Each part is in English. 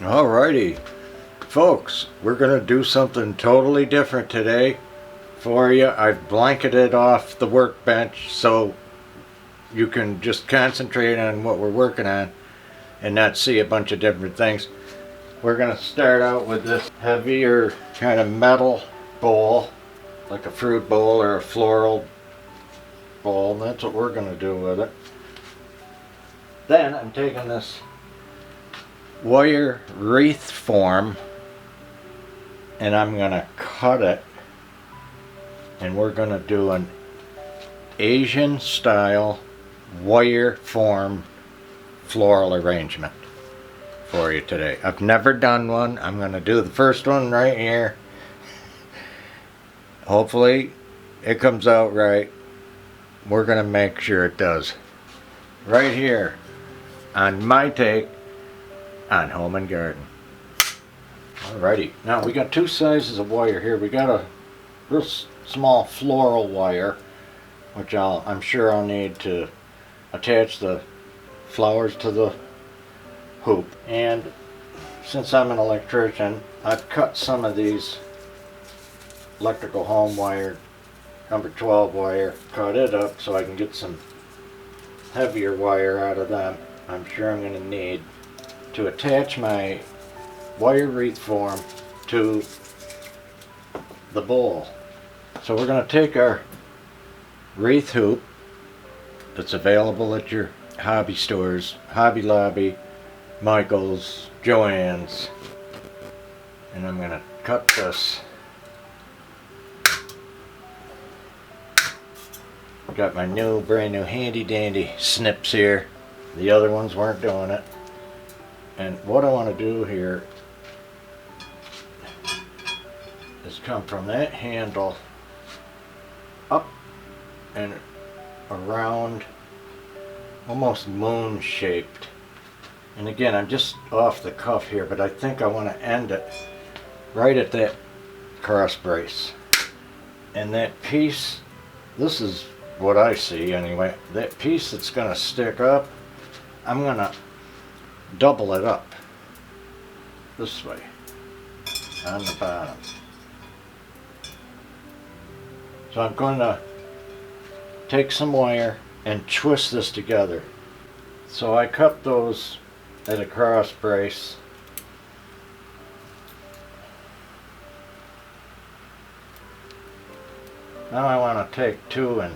Alrighty, folks, we're going to do something totally different today for you. I've blanketed off the workbench so you can just concentrate on what we're working on and not see a bunch of different things. We're going to start out with this heavier kind of metal bowl, like a fruit bowl or a floral bowl, and that's what we're going to do with it. Then I'm taking this wire wreath form and I'm gonna cut it, and we're gonna do an Asian style wire form floral arrangement for you today. I've never done one. I'm gonna do the first one right here. Hopefully it comes out right. We're gonna make sure it does. Right here on my take on Home and Garden. Alrighty, now we got two sizes of wire here. We got a real small floral wire, which I'm sure I'll need to attach the flowers to the hoop. And since I'm an electrician, I've cut some of these electrical home wire, number 12 wire, cut it up so I can get some heavier wire out of them. I'm sure I'm going to need to attach my wire wreath form to the bowl. So we're going to take our wreath hoop that's available at your hobby stores, Hobby Lobby, Michael's, Joann's, and I'm going to cut this. Got my brand new handy dandy snips here. The other ones weren't doing it. And what I want to do here is come from that handle up and around, almost moon shaped. And again, I'm just off the cuff here, but I think I want to end it right at that cross brace. And that piece, this is what I see anyway, that piece that's going to stick up, I'm going to double it up this way on the bottom. So I'm going to take some wire and twist this together. So I cut those at a cross brace. Now I want to take two and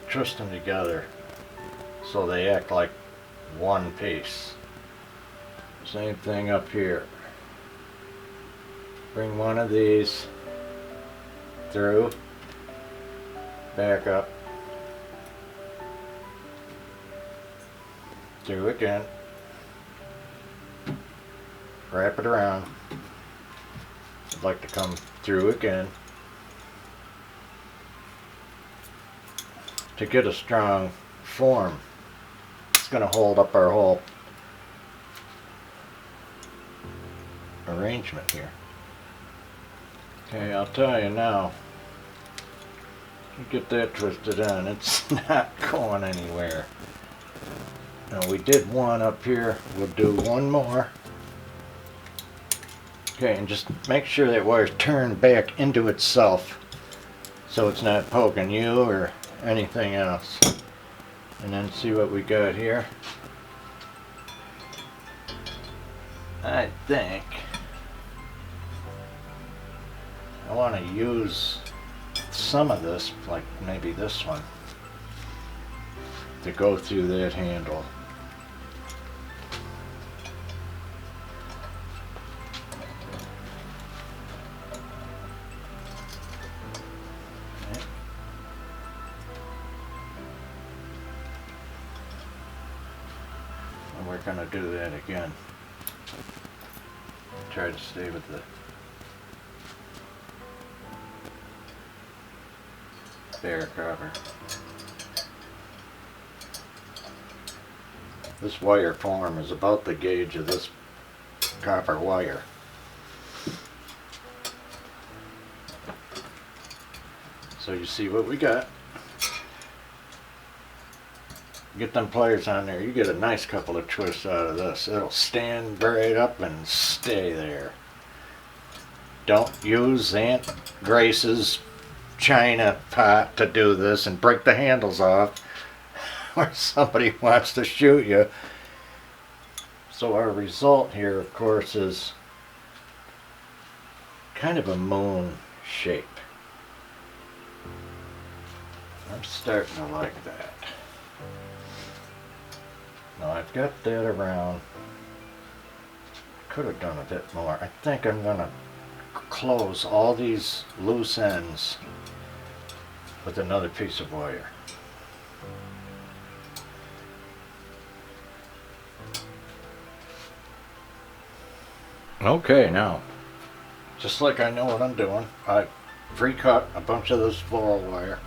twist them together so they act like one piece. Same thing up here. Bring one of these through, back up, through again, wrap it around. I'd like to come through again to get a strong form. It's going to hold up our whole arrangement here. Okay, I'll tell you now, you get that twisted on, it's not going anywhere. Now we did one up here, we'll do one more. Okay, and just make sure that wire's turned back into itself so it's not poking you or anything else. And then see what we got here. I think I want to use some of this, like maybe this one, to go through that handle. And we're going to do that again. Try to stay with the bare copper. This wire form is about the gauge of this copper wire. So you see what we got. get them pliers on there, you get a nice couple of twists out of this. It'll stand right up and stay there. Don't use Aunt Grace's china pot to do this and break the handles off or somebody wants to shoot you. So our result here, of course, is kind of a moon shape. I'm starting to like that. Now I've got that around. Could have done a bit more. I think I'm going to close all these loose ends with another piece of wire. Okay, now, just like I know what I'm doing, I pre-cut a bunch of this floral wire.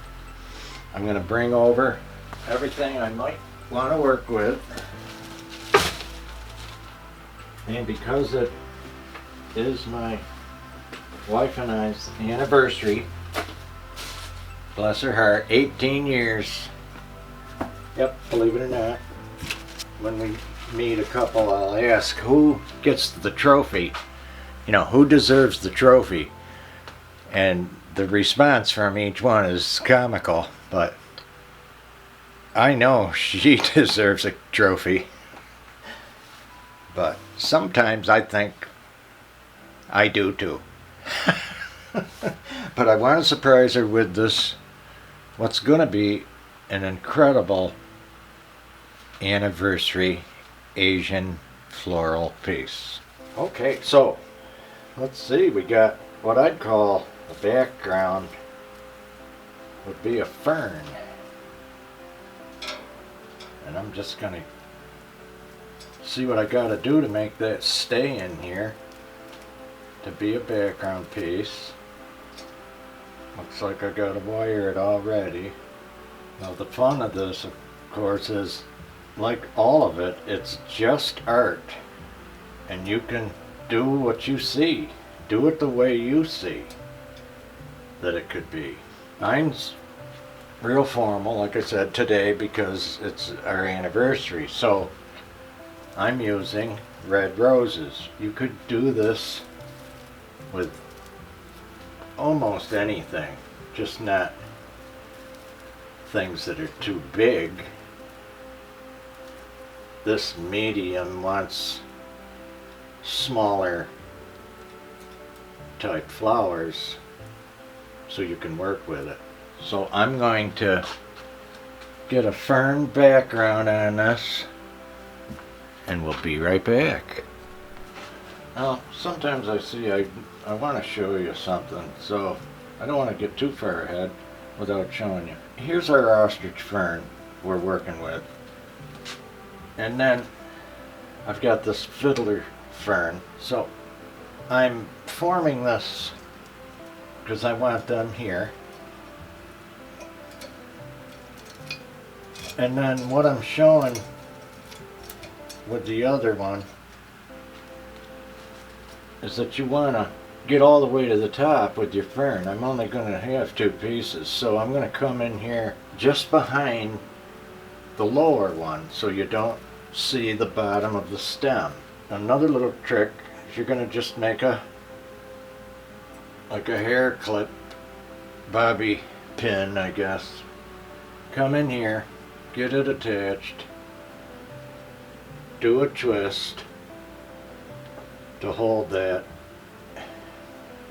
I'm going to bring over everything I might want to work with. And because it is my wife and I's anniversary, bless her heart, 18 years. Yep, believe it or not. When we meet a couple, I'll ask who gets the trophy. You know, who deserves the trophy? And the response from each one is comical, but I know she deserves a trophy. But sometimes I think I do too. But I want to surprise her with this, what's going to be an incredible anniversary Asian floral piece. Okay, so let's see, we got what I'd call the background would be a fern. And I'm just going to see what I got to do to make that stay in here to be a background piece. Looks like I got to wire it already. Now the fun of this, of course, is like all of it, it's just art. And you can do what you see. Do it the way you see that it could be. Mine's real formal, like I said, today because it's our anniversary. So I'm using red roses. You could do this with almost anything, just not things that are too big. This medium wants smaller type flowers so you can work with it. So I'm going to get a fern background on this and we'll be right back. Now sometimes I see I want to show you something, so I don't want to get too far ahead without showing you. Here's our ostrich fern we're working with. And then I've got this fiddler fern. So I'm forming this because I want them here. And then what I'm showing with the other one is that you want to get all the way to the top with your fern. I'm only going to have two pieces, so I'm going to come in here just behind the lower one so you don't see the bottom of the stem. Another little trick is you're going to just make like a hair clip bobby pin, I guess. Come in here, get it attached, do a twist to hold that.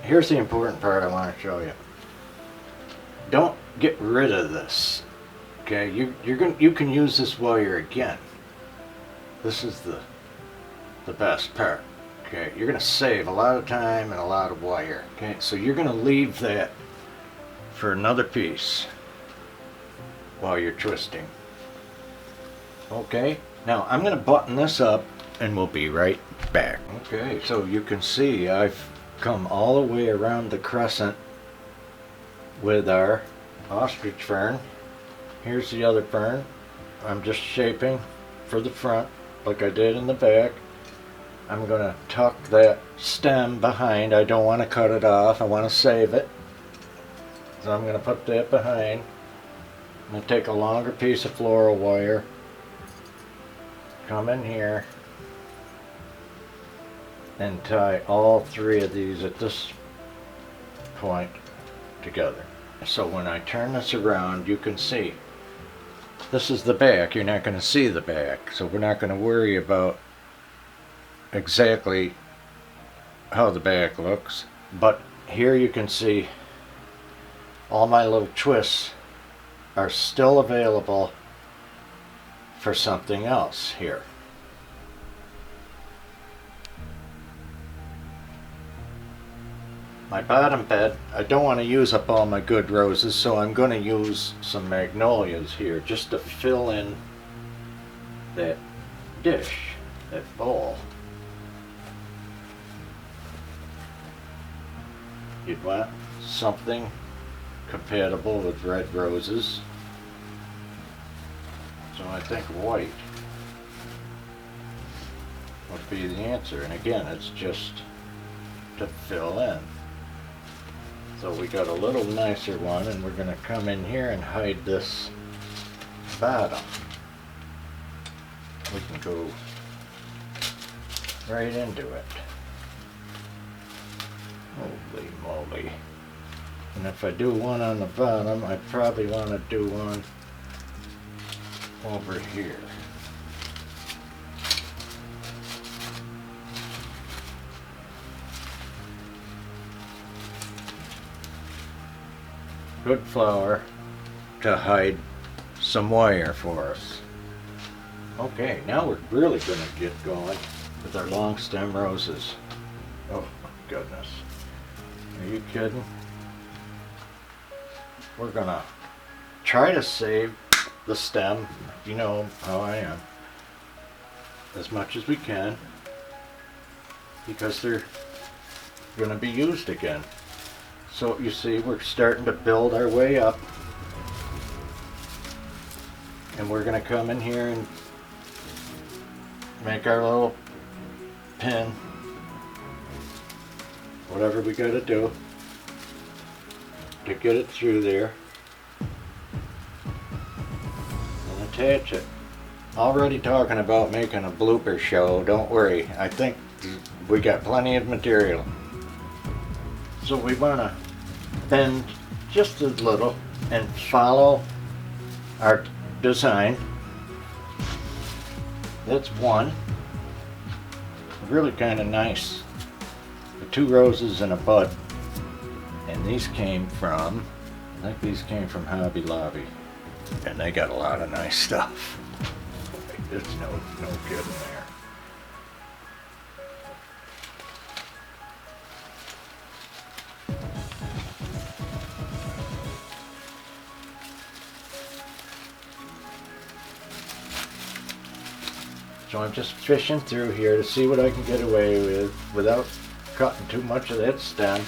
Here's the important part I want to show you. Don't get rid of this. Okay, you can use this wire again. This is the best part. Okay, you're going to save a lot of time and a lot of wire. Okay, so you're going to leave that for another piece while you're twisting. Okay, now I'm going to button this up and we'll be right back. Okay, so you can see I've come all the way around the crescent with our ostrich fern. Here's the other fern. I'm just shaping for the front like I did in the back. I'm going to tuck that stem behind. I don't want to cut it off. I want to save it. So I'm going to put that behind. I'm going to take a longer piece of floral wire come in here and tie all three of these at this point together. So when I turn this around, you can see this is the back. You're not going to see the back, so we're not going to worry about exactly how the back looks. But here you can see all my little twists are still available for something else here. My bottom bed, I don't want to use up all my good roses, so I'm going to use some magnolias here just to fill in that dish, that bowl. You'd want something compatible with red roses, so I think white would be the answer. And again, it's just to fill in. So we got a little nicer one, and we're going to come in here and hide this bottom. We can go right into it. Holy moly. And if I do one on the bottom, I probably want to do one over here. Good flower to hide some wire for us. Okay, now we're really going to get going with our long stem roses. Oh my goodness. Are you kidding? We're going to try to save the stem, you know how I am, as much as we can, because they're going to be used again. So you see, we're starting to build our way up, and we're going to come in here and make our little pin, whatever we got to do to get it through there, and attach it. Already talking about making a blooper show, don't worry, I think we got plenty of material. So we want to bend just a little and follow our design. That's one. Really kind of nice. The two roses and a bud. And these came from, I think these came from Hobby Lobby. And they got a lot of nice stuff. It's no kidding there. So I'm just fishing through here to see what I can get away with without cutting too much of that stem.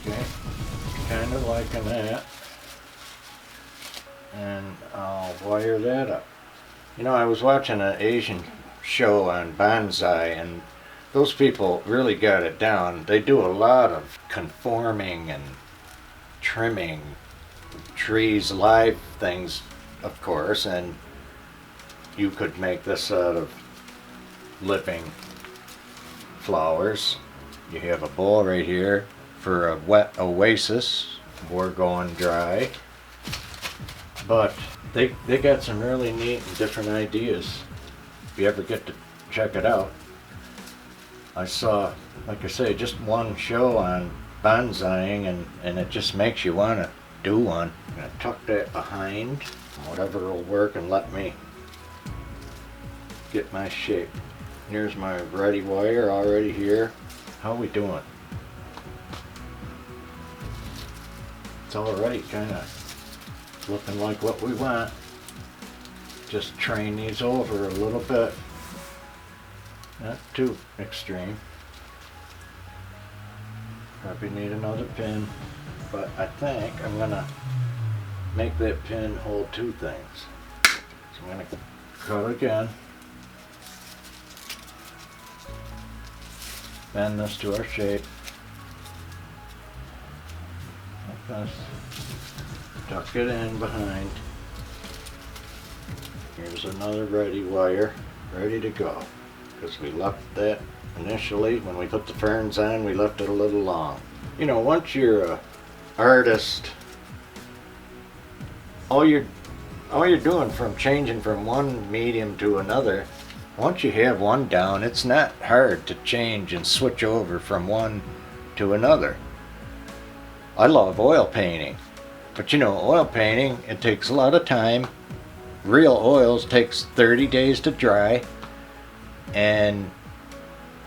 Okay, kind of liking that. And I'll wire that up. You know, I was watching an Asian show on bonsai, and those people really got it down. They do a lot of conforming and trimming trees, live things, of course, and you could make this out of living flowers. You have a bowl right here for a wet oasis. We're going dry. But they got some really neat and different ideas. If you ever get to check it out. I saw, like I say, just one show on bonsaiing, and it just makes you want to do one. I'm going to tuck that behind. Whatever will work and let me get my shape. Here's my ready wire already here. How are we doing? It's already kind of looking like what we want. Just train these over a little bit. Not too extreme. Probably need another pin, but I think I'm gonna make that pin hold two things. So I'm going to cut again. Bend this to our shape. Like this. Tuck it in behind. Here's another ready wire, ready to go. Because we left that initially, when we put the ferns on, we left it a little long. You know, once you're a artist, all you're doing from changing from one medium to another, once you have one down, it's not hard to change and switch over from one to another. I love oil painting, but you know, oil painting, it takes a lot of time. Real oils takes 30 days to dry, and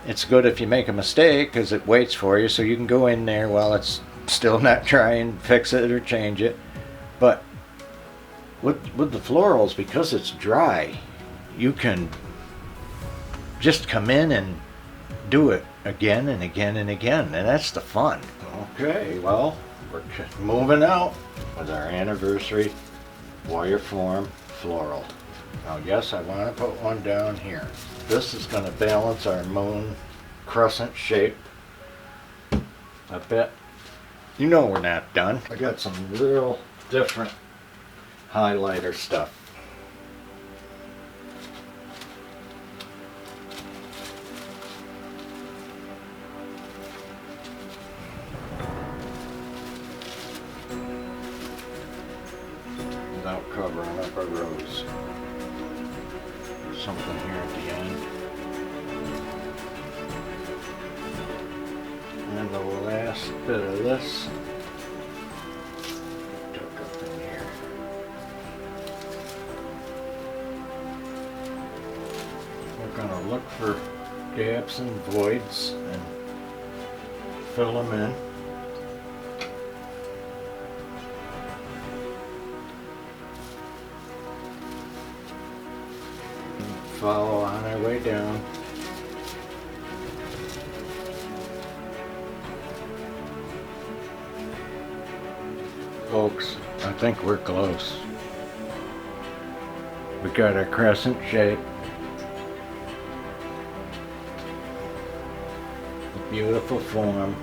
it's good if you make a mistake because it waits for you, so you can go in there while it's still not dry and fix it or change it. But with the florals, because it's dry, you can just come in and do it again and again and again, and that's the fun. Okay, well, we're moving out with our anniversary wire form floral. Now yes, I want to put one down here. This is going to balance our moon crescent shape a bit. You know we're not done. I got some real different highlighter stuff. Without covering up our rose. Something here at the end. And the last bit of this tuck up in here. We're going to look for gaps and voids and fill them in. Follow on our way down. Folks, I think we're close. We got our crescent shape. A beautiful form.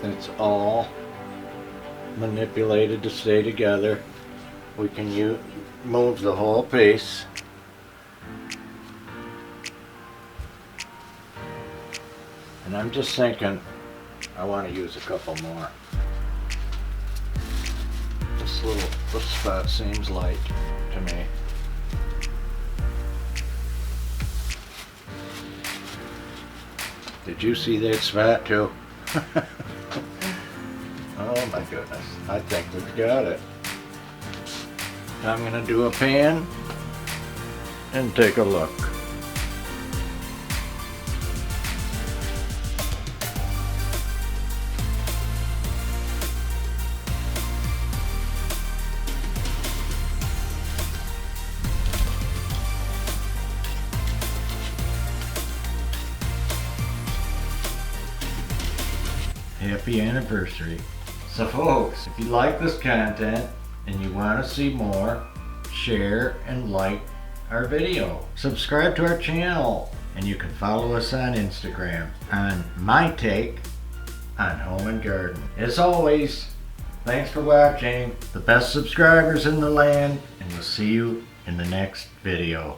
It's all manipulated to stay together. We can move the whole piece. And I'm just thinking, I want to use a couple more. This spot seems light to me. Did you see that spot too? Oh my goodness, I think we've got it. I'm going to do a pan and take a look. Happy anniversary. So folks, if you like this content and you want to see more, share and like our video. Subscribe to our channel, and you can follow us on Instagram on My Take on Home and Garden. As always, thanks for watching. The best subscribers in the land, and we'll see you in the next video.